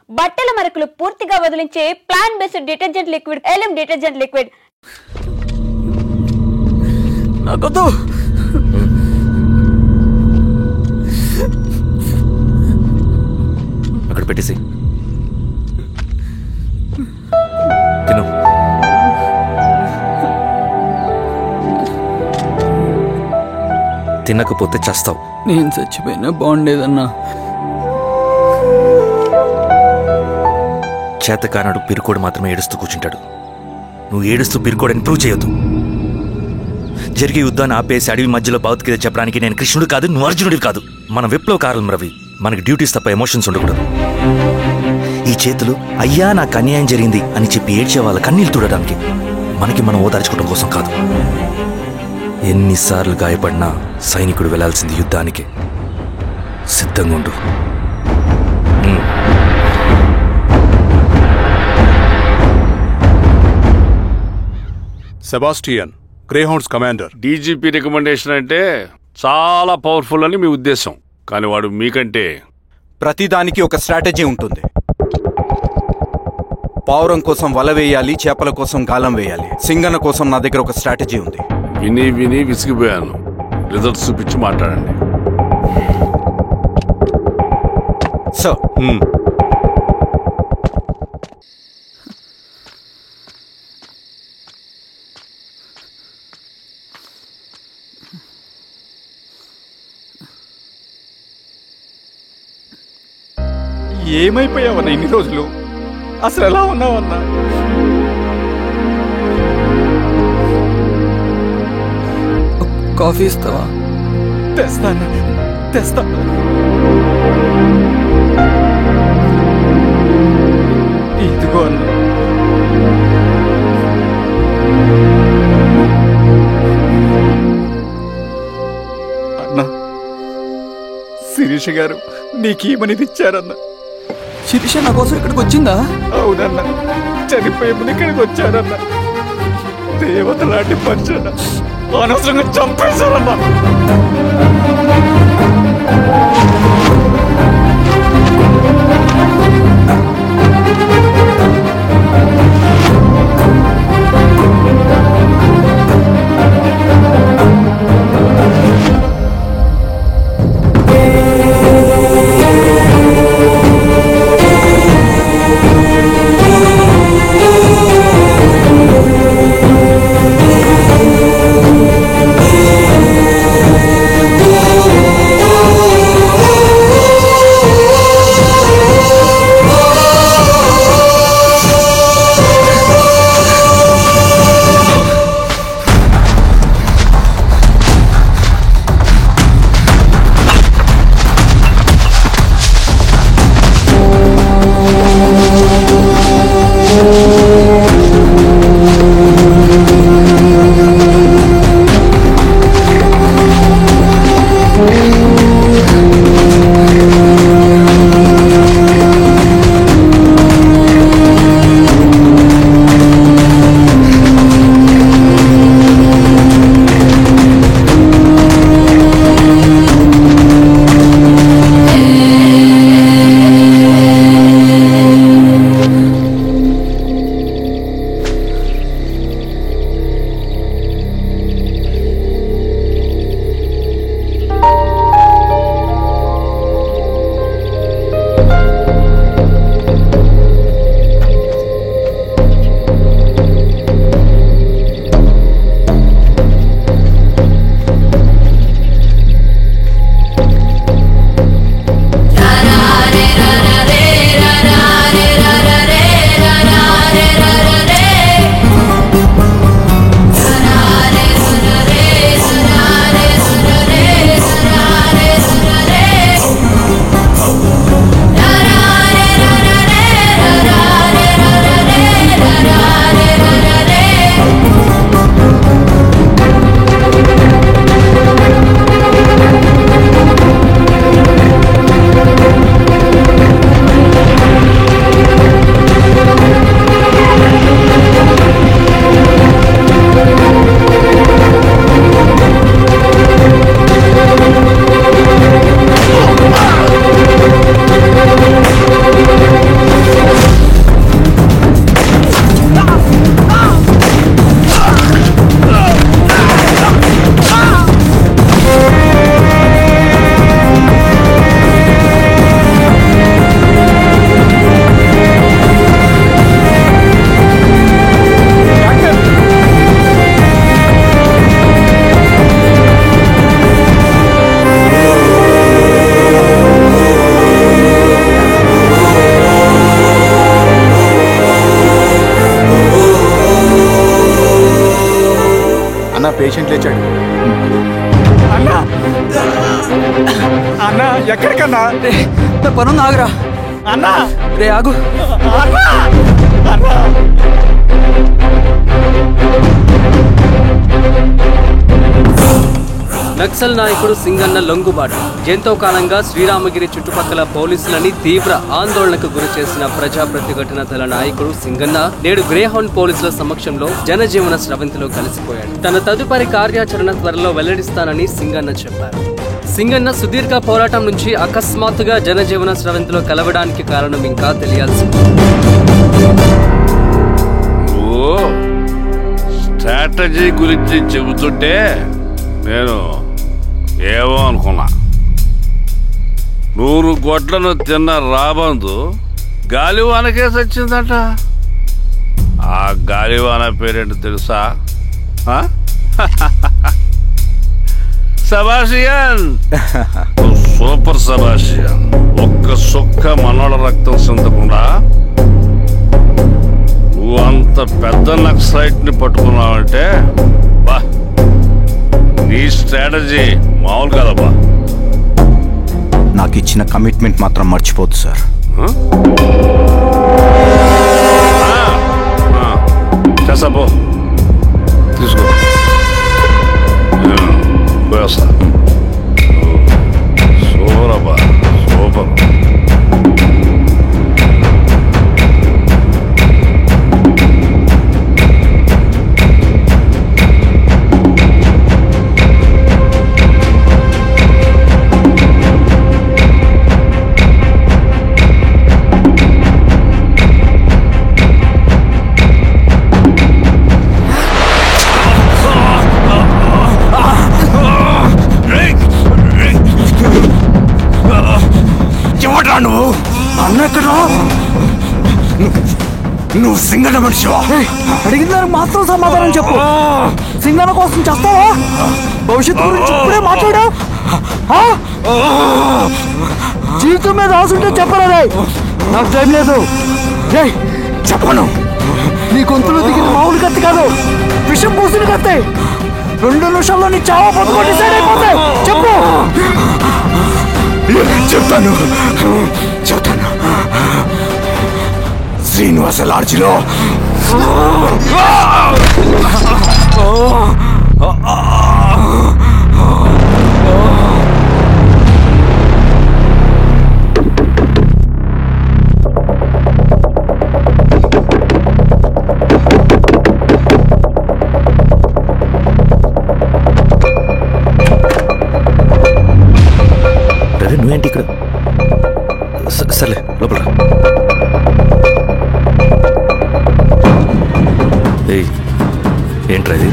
బట్టల మరకలు పూర్తిగా వదిలించే ప్లాంట్ బేస్డ్ డిటర్జెంట్ లిక్విడ్ ఎలిమ్ డిటర్జెంట్ లిక్విడ్. నాకొద్దు. అక్కడ పెట్టేసి తిను. తినకపోతే చస్తావు. నేను చచ్చిపోయినా బాగుండేదన్నా. చేతకానడు పిరుకోడు మాత్రమే ఏడుస్తూ కూర్చుంటాడు. నువ్వు ఏడుస్తూ పిరుకోడని ప్రూవ్ చేయొద్దు. జరిగే యుద్ధాన్ని ఆపేసి అడవి మధ్యలో భౌతికత చెప్పడానికి నేను కృష్ణుడు కాదు, నువ్వు అర్జునుడివి కాదు. మన విప్లవకారులం రవి. మనకి డ్యూటీస్ తప్ప ఎమోషన్స్ ఉండకూడదు. ఈ చేతులు అయ్యా నాకు అన్యాయం జరిగింది అని చెప్పి ఏడ్చే వాళ్ళ కన్నీళ్ళు తుడడానికి, మనకి మనం ఓదార్చుకోవడం కోసం కాదు. ఎన్నిసార్లు గాయపడినా సైనికుడు వెళ్లాల్సింది యుద్ధానికి. సిద్ధంగా ఉండు. Sebastian, Greyhounds commander. DGP recommendation అంటే చాలా పవర్ఫుల్ అని మీ ఉద్దేశం, కానీ వాడు మీకంటే ప్రతిదానికి ఒక స్ట్రాటజీ ఉంటుంది. పావురం కోసం వల వేయాలి, చేపల కోసం గాలం వేయాలి. సింగన్న కోసం నా దగ్గర ఒక స్ట్రాటజీ ఉంది. విని విని విసిగిపోయాను. రిజల్ట్స్ చూపించి మాట్లాడండి. సార్, ఏమైపోయావన్నా ఇన్ని రోజులు? అసలు ఎలా ఉన్నావన్నా? కాఫీ ఇస్తావా? తెస్తాను. ఇదిగో అన్నా. అన్నా, శిరీష గారు నీకేమనేది ఇచ్చారన్నా. శిరీష నా కోసం ఇక్కడికి వచ్చిందా? అవునన్నా, చనిపోయే ముందు ఇక్కడికి వచ్చారన్నా. దేవత లాంటి మనిషి అనవసరంగా చంపేశారన్నా. పేషెంట్ లేచాడు. అన్నా అన్నా ఎక్కడికన్నా? నా పనుంది, ఆగురా. అన్నా రే ఆగు. నక్సల్ నాయకుడు సింగన్న లొంగుబాటు ఎంతో కాలంగా శ్రీరామగిరి చుట్టుపక్కల పోలీసులని తీవ్ర ఆందోళనకు గురి చేసిన ప్రజా ప్రతిఘటన దళ నాయకుడు సింగన్న నేడు గ్రేహౌండ్ పోలీసుల సమక్షంలో జనజీవన స్రవంతిలో కలిసిపోయాడు. తన తదుపరి కార్యాచరణ త్వరలో వెల్లడిస్తానని సింగన్న చెప్పారు. సింగన్న సుదీర్ఘ పోరాటం నుంచి అకస్మాత్తుగా జనజీవన స్రవంతిలో కలవడానికి కారణం ఇంకా తెలియాల్సి. స్ట్రాటజీ గురించి చెబుతుంటే నేను ఏమో అనుకున్నా. 100 గొడ్లను తిన్న రాబందు గాలివానకే సచ్చిందంట. ఆ గాలివాన పేరేంటి తెలుసా? సబాషియన్, సూపర్ సబాషియన్. ఒక్క సుక్క మనోళ్ళ రక్తం చెందకుండా నువ్వు అంత పెద్ద నక్సలైట్ ని పట్టుకున్నావంటే బా, నీ స్ట్రాటజీ మామూలు కాదబ్బా. నాకు ఇచ్చిన కమిట్మెంట్ మాత్రం మర్చిపోద్దు సార్. చేసాబో, తీసుకో, పోయేస్తా. సూపరబ్బా, సూపర్. నువ్వు అన్నెక్కడ? నువ్వు సింగన్న మనిషివా? అడిగిన దానికి మాత్రం సమాధానం చెప్పు. సింగన్న కోసం చేస్తావా? భవిష్యత్తు గురించి ఇప్పుడే మాట్లాడా? జీవితం మీద ఆశుంటే చెప్పరా? నాకు టైం లేదు. చెప్పను. నీ గొంతులో దిగిన మామూలు కత్తి కాదు, విషం పూసిన కత్తి. 2 నిమిషాల్లో నీ చావా బతుకు డిసైడ్ అయిపోతాయి. చెప్పు. చెప్తాను. శ్రీనివాస లాడ్జిలో నువ్వేంటి ఇక్కడ? సర్లే లోపల. ఏంట్రా ఇది?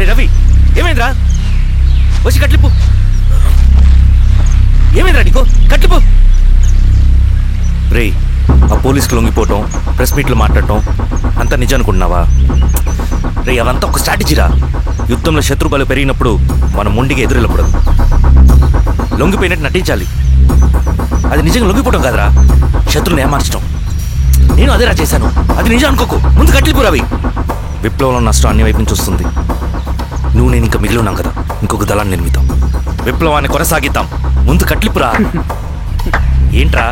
రవి, ఏమైందిరా? వచ్చి కట్లిప్పు. ఏమైందిరా నీకు? కట్లిప్పు. రే, ఆ పోలీసుకు లొంగిపోవటం, ప్రెస్ మీట్లు మాట్లాడటం అంతా నిజానుకుంటున్నావా? రే, అవంతా ఒక స్ట్రాటజీరా. యుద్ధంలో శత్రుబలు పెరిగినప్పుడు మనం మొండిగా ఎదురెళ్ళకూడదు, లొంగిపోయినట్టు నటించాలి. అది నిజంగా లొంగిపోవడం కాదురా, శత్రువుని ఏమార్చడం. నేను అదేరా చేశాను. అది నిజం అనుకోకు. ముందు కట్టిలిపురావి. విప్లవంలో నష్టం అన్ని వైపు నుంచి వస్తుంది. నువ్వు నేను ఇంకా మిగిలి ఉన్నాం కదా, ఇంకొక దళాన్ని నిర్మితాం, విప్లవాన్ని కొనసాగిద్దాం. ముందు కట్లిపురా. ఏంట్రా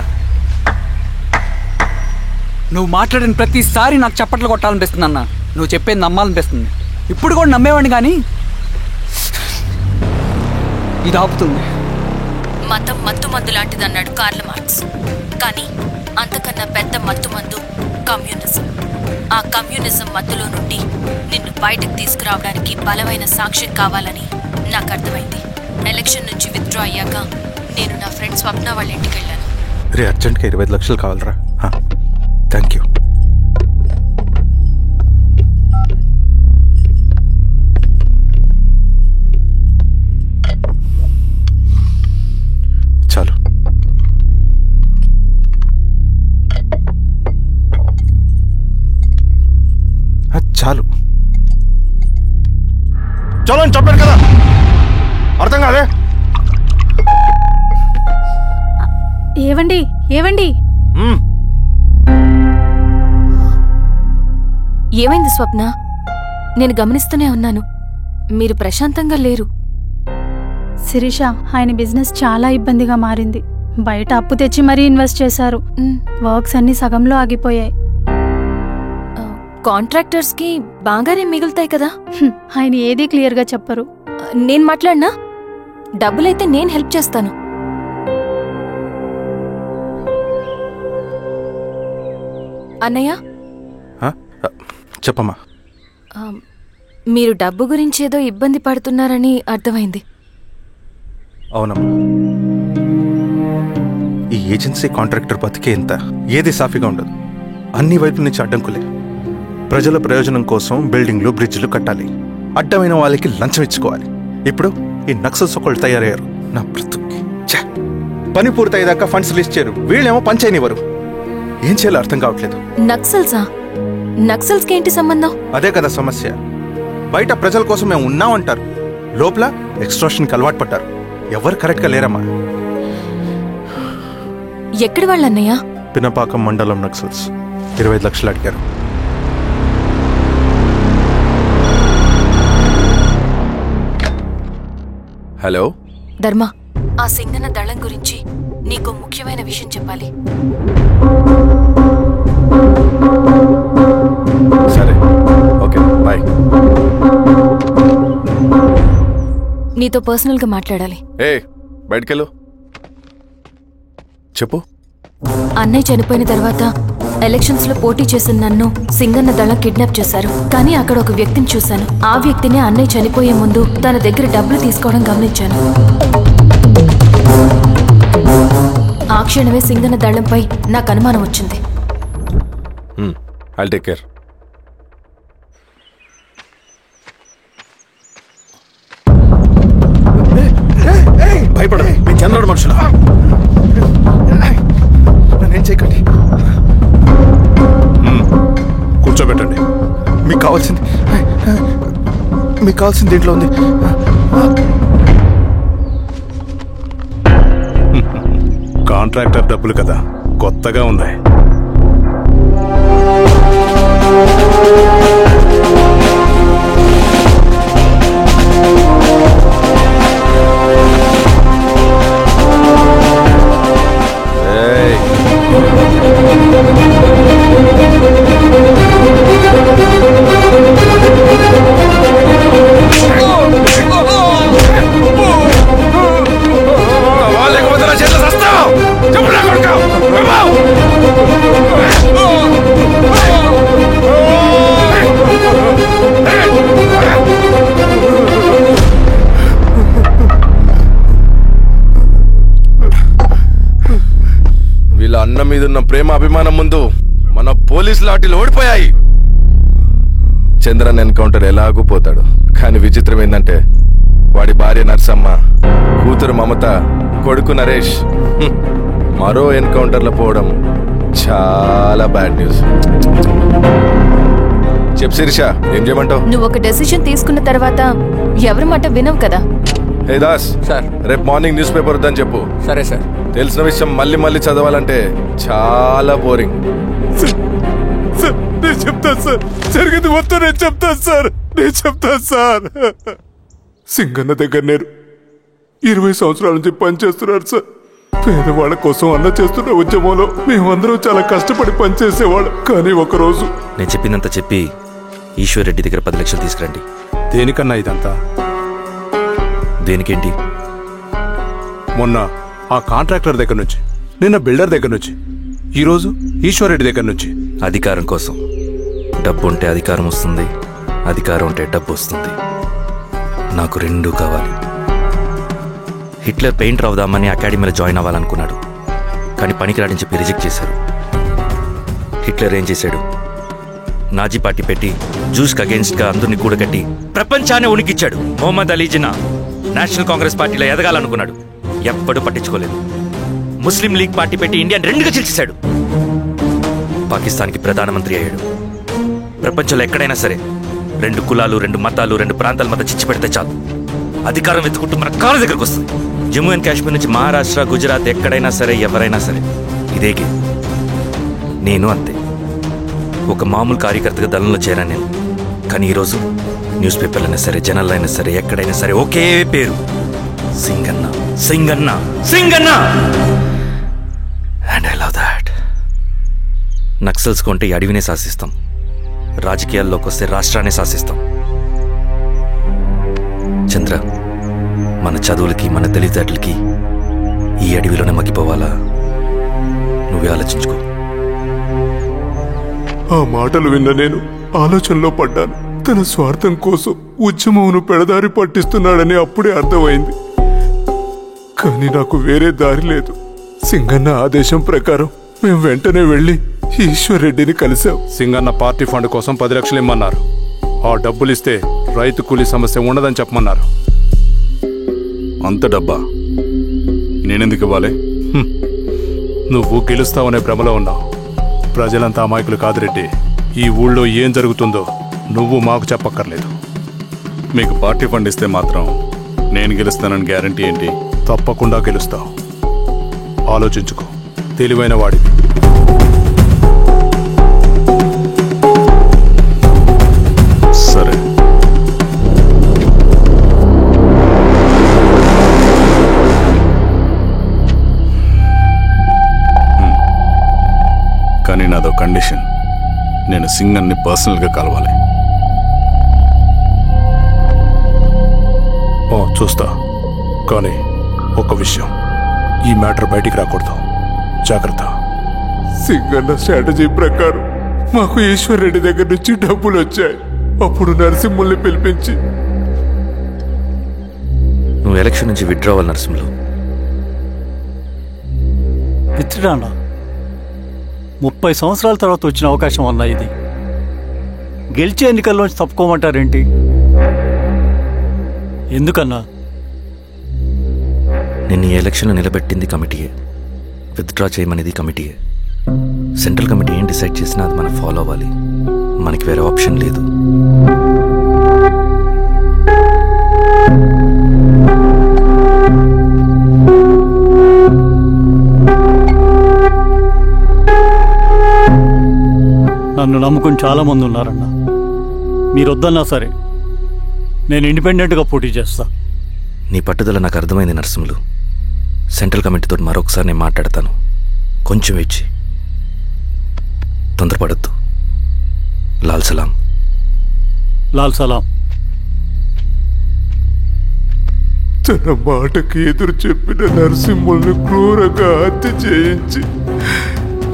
నువ్వు మాట్లాడిన ప్రతిసారి నాకు చప్పట్లు కొట్టాలనిపిస్తుంది అన్న. నువ్వు చెప్పేది నమ్మాలనిపిస్తుంది. ఇప్పుడు కూడా నమ్మేవాడిని, కానీ ఇది ఆపుతుంది. మతం మత్తుమందు లాంటిదన్నాడు కార్ల్ మార్క్స్. కానీ అంతకన్నా పెద్ద మత్తుమందు కమ్యూనిజం. ఆ కమ్యూనిజం మత్తులో నుండి నిన్ను బయటకు తీసుకురావడానికి బలమైన సాక్ష్యం కావాలని నాకు అర్థమైంది. ఎలక్షన్ నుంచి విత్డ్రా అయ్యాక నేను నా ఫ్రెండ్ స్వప్న వాళ్ళ ఇంటికి వెళ్ళాను. రే, అర్జెంట్గా 25 లక్షలు కావాలరా. Thank you. చాలు. చాలు. చలో అని చెప్పాను కదా, అర్థం కాదే? ఏవండి ఏవండి, ఏమైంది స్వప్న? నేను గమనిస్తూనే ఉన్నాను, మీరు ప్రశాంతంగా లేరు. శిరీష, ఆయన బిజినెస్ చాలా ఇబ్బందిగా మారింది. బయట అప్పు తెచ్చి మరీ ఇన్వెస్ట్ చేశారు. వర్క్స్ అన్ని సగంలో ఆగిపోయాయి. కాంట్రాక్టర్స్ కి బాగానే మిగులుతాయి కదా. ఆయన ఏదీ క్లియర్ గా చెప్పరు. నేను మాట్లాడినా డబ్బులైతే నేను హెల్ప్ చేస్తాను. అన్నయ్య, చెప్పమ్మా. మీరు డబ్బు గురించి ఏదో ఇబ్బంది పడుతున్నారని అర్థమైంది. అవునమ్మా, ఈ ఏజెన్సీ కాంట్రాక్టర్ బతికే ఇంత ఏది సాఫీగా ఉండదు. అన్ని వైపుల నుంచి అడ్డంకులే. ప్రజల ప్రయోజనం కోసం బిల్డింగ్లు, బ్రిడ్జ్లు కట్టాలి. అడ్డమైన వాళ్ళకి లంచం ఇచ్చుకోవాలి. ఇప్పుడు ఈ నక్సల్స్ ఒకళ్ళు తయారయ్యారు. నా బ్రతుక్కి పని పూర్తయ్యేదాకా ఫండ్స్ లిస్ట్ చేయరు. వీళ్ళేమో పంచాయనివ్వరు. ఏం చేయాలో అర్థం కావట్లేదు. నక్సల్సా? నక్సల్స్కి ఏంటి సంబంధం? అదే కదా సమస్య. బయట ప్రజల కోసం మేము ఉన్నామంటారు, లోపల ఎక్స్ట్రాక్షన్కి అలవాటు పడ్డారు. ఎవరు కరెక్ట్గా లేరమ్మా. ఎక్కడి వాళ్ళన్నయ్యా? పినపాకం మండలం నక్సల్స్ 25 లక్షలు అడిగారు. హలో ధర్మ, ఆ సింగన్న దళం గురించి నీకు ముఖ్యమైన విషయం చెప్పాలి. సరే, ఓకే, బాయ్. నీతో పర్సనల్ గా మాట్లాడాలి. బయటకెళ్ళు. చెప్పు. అన్నయ్య చనిపోయిన తర్వాత ఎలక్షన్స్ లో పోటీ చేసిన నన్ను సింగన్న దళం కిడ్నాప్ చేశారు. కానీ అక్కడ ఒక వ్యక్తిని చూశాను. ఆ వ్యక్తిని అన్నయ్య చనిపోయే ముందు తన దగ్గర డబ్బులు తీసుకోవడం గమనించాను. ఆ క్షణమే సింగన్న దళంపై నాకు అనుమానం వచ్చింది. I'll take care. భయపడదు, మీ చంద్రుడు మనుషులు. నన్నేం చేయకండి. కూర్చోబెట్టండి. మీకు కావాల్సింది దీంట్లో ఉంది. కాంట్రాక్టర్ డబ్బులు కదా, కొత్తగా ఉంది. వీళ్ళ అన్న మీదున్న ప్రేమ అభిమానం ముందు మన పోలీసు లాఠీలు ఓడిపోయాయి. చంద్రన్ ఎన్కౌంటర్ ఎలాగూ పోతాడు. కానీ విచిత్రం ఏంటంటే వాడి భార్య నర్సమ్మ, కూతురు మమత, కొడుకు నరేష్ మరో ఎన్కౌంటర్లో పోవడం చాలా బ్యాడ్ న్యూస్. చెప్పు శిరీష, ఏం చేయమంటావు? నువ్వు ఒక డెసిషన్ తీసుకున్న తర్వాత ఎవరి మాట వినవు కదా. ఏ దాస్ సార్ రేపు మార్నింగ్ న్యూస్ పేపర్ వద్దని చెప్పు. సరే సార్. తెలిసిన విషయం మళ్ళీ చదవాలంటే చాలా బోరింగ్. నేను చెప్తాను సార్, జరిగింది మొత్తం నేను చెప్తాను సార్. సింగన్న దగ్గర నేను 20 సంవత్సరాల నుంచి పనిచేస్తున్నాడు సార్. పేదవాళ్ళ కోసం అన్న చేస్తున్న ఉద్యమంలో మేమందరం చాలా కష్టపడి పనిచేసేవాళ్ళం. కానీ ఒకరోజు నేను చెప్పినంత చెప్పి ఈశ్వర్ రెడ్డి దగ్గర 10 లక్షలు తీసుకురండి. దేనికన్నా ఇదంతా? దేనికేంటి? మొన్న ఆ కాంట్రాక్టర్ దగ్గర నుంచి, నిన్న బిల్డర్ దగ్గర నుంచి, ఈరోజు ఈశ్వర్ రెడ్డి దగ్గర నుంచి. అధికారం కోసం. డబ్బు ఉంటే అధికారం వస్తుంది, అధికారం ఉంటే డబ్బు వస్తుంది. నాకు రెండూ కావాలి. హిట్లర్ పెయింటర్ అవుదామని అకాడమీలో జాయిన్ అవ్వాలనుకున్నాడు, కానీ పనికిరాడని చెప్పి రిజెక్ట్ చేశారు. హిట్లర్ ఏం చేశాడు? నాజీ పార్టీ పెట్టి జూస్కి అగేన్స్ట్గా అందరినీ కూడగట్టి ప్రపంచాన్ని ఉనికిచ్చాడు. మొహమ్మద్ అలీ జిన్నా నేషనల్ కాంగ్రెస్ పార్టీలో ఎదగాలనుకున్నాడు, ఎప్పుడూ పట్టించుకోలేదు. ముస్లిం లీగ్ పార్టీ పెట్టి ఇండియాని రెండుగా చీల్చేశాడు. పాకిస్తాన్కి ప్రధానమంత్రి అయ్యాడు. ప్రపంచంలో ఎక్కడైనా సరే 2 కులాలు, 2 మతాలు, 2 ప్రాంతాల మధ్య చిచ్చు పెడితే చాలు, అధికారం వెతుకుంటూ మన కాళ్ళ దగ్గరకు వస్తుంది. జమ్మూ అండ్ కాశ్మీర్ నుంచి మహారాష్ట్ర, గుజరాత్ ఎక్కడైనా సరే, ఎవరైనా సరే ఇదే గేమ్. నేను అంతే. ఒక మామూలు కార్యకర్తగా దళంలో చేరాను నేను. కానీ ఈరోజు న్యూస్ పేపర్లైనా సరే, జనాల్లో అయినా సరే, ఎక్కడైనా సరే ఒకే పేరు, Singanna, Singanna, Singanna. And I love that. Naxals కొంటే ఈ అడవినే శాసిస్తాం, రాజకీయాల్లోకి వస్తే రాష్ట్రాన్ని శాసిస్తాం. చంద్ర, మన చదువులకి, మన తెలివితేటలకి ఈ అడవిలోనే మగ్గిపోవాలా? నువ్వే ఆలోచించుకో. ఆ మాటలు విన్న నేను ఆలోచనలో పడ్డాను. తన స్వార్థం కోసం ఉద్యమమును పెడదారి పట్టిస్తున్నాడని అప్పుడే అర్థమైంది. కానీ నాకు వేరే దారి లేదు. సింగన్న ఆదేశం ప్రకారం మేము వెంటనే వెళ్ళి ఈశ్వర్ రెడ్డిని కలిశాం. సింగన్న పార్టీ ఫండ్ కోసం 10 లక్షలు ఇమ్మన్నారు. ఆ డబ్బులు ఇస్తే రైతు కూలీ సమస్య ఉండదని చెప్పమన్నారు. అంత డబ్బా నేనెందుకు ఇవ్వాలి? నువ్వు గెలుస్తావనే భ్రమలో ఉన్నావు. ప్రజలంతా అమాయకులు కాదు రెడ్డి. ఈ ఊళ్ళో ఏం జరుగుతుందో నువ్వు మాకు చెప్పక్కర్లేదు. మీకు పార్టీ ఫండ్ ఇస్తే మాత్రం నేను గెలుస్తానని గ్యారంటీ ఏంటి? తప్పకుండా గెలుస్తావు. ఆలోచించుకో, తెలివైన వాడివి. సరే. కానీ నాదో కండిషన్. నేను సింగన్ని పర్సనల్గా కలవాలి. చూస్తా. కానీ ఒక విషయం, ఈ మ్యాటర్ బయటికి రాకూడదు. జాగ్రత్త. సింగన్న స్ట్రాటజీ ప్రకారం మాకు ఈశ్వర్ రెడ్డి దగ్గర నుంచి డబ్బులు వచ్చాయి. అప్పుడు నరసింహుల్ని పిలిపించి, నువ్వు ఎలక్షన్ నుంచి విత్డ్రా అవ్వాలి నరసింహులు. విత్డ్రానా? 30 సంవత్సరాల తర్వాత వచ్చిన అవకాశం అన్నా ఇది. గెలిచే ఎన్నికల్లోంచి తప్పుకోమంటారేంటి? ఎందుకన్నా? నిన్ను ఈ ఎలక్షన్లో నిలబెట్టింది కమిటీయే, విత్డ్రా చేయమనేది కమిటీయే. సెంట్రల్ కమిటీ ఏం డిసైడ్ చేసినా అది మనం ఫాలో అవ్వాలి. మనకి వేరే ఆప్షన్ లేదు. నన్ను నమ్ముకుని చాలా మంది ఉన్నారన్న. మీరు వద్దన్నా సరే నేను ఇండిపెండెంట్గా పోటీ చేస్తా. నీ పట్టుదల నాకు అర్థమైంది నరసింహులు. సెంట్రల్ కమిటీతో మరొకసారి నేను మాట్లాడతాను. కొంచెం ఇచ్చి తొందరపడద్దు. లాల్ సలాం. లాల్ సలాం. తన మాటకి ఎదురు చెప్పిన నరసింహుల్ని క్రూరంగా హత్య చేయించి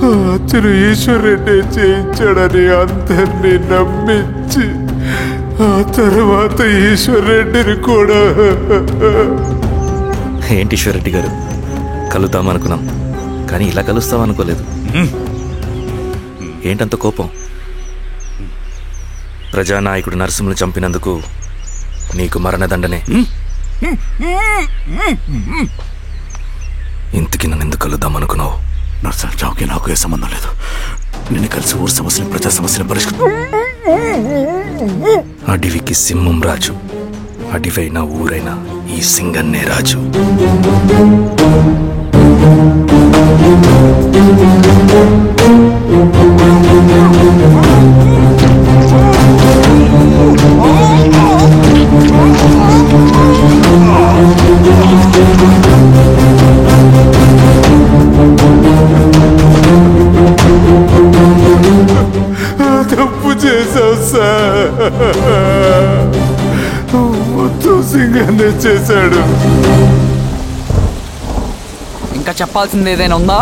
ఆ హత్యను ఈశ్వర్ రెడ్డి చేయించాడని అందరినీ నమ్మించి ఆ తర్వాత ఈశ్వర్ రెడ్డిని కూడా. ఏంటి ఈశ్వర్ రెడ్డి గారు, కలుద్దామనుకున్నాం కానీ ఇలా కలుస్తామనుకోలేదు. ఏంటంత కోపం? ప్రజానాయకుడు నరసింహులు చంపినందుకు నీకు మరణదండనే. ఇంతకీ నన్ను ఎందుకు కలుద్దామనుకున్నావు? నరసింహ చావుకి నాకు ఏ సంబంధం లేదు. నిన్ను కలిసి ఊరు సమస్యలు, ప్రజా సమస్యలు పరిష్కరించు. అడవికి సింహం రాజు, అడివైనా ఊరైనా ఈ సింగన్నే రాజు. తప్పు చేశావు సార్, మొత్తం సింగన్నే చేశాడు. ఇంకా చెప్పాల్సింది ఏదైనా ఉందా?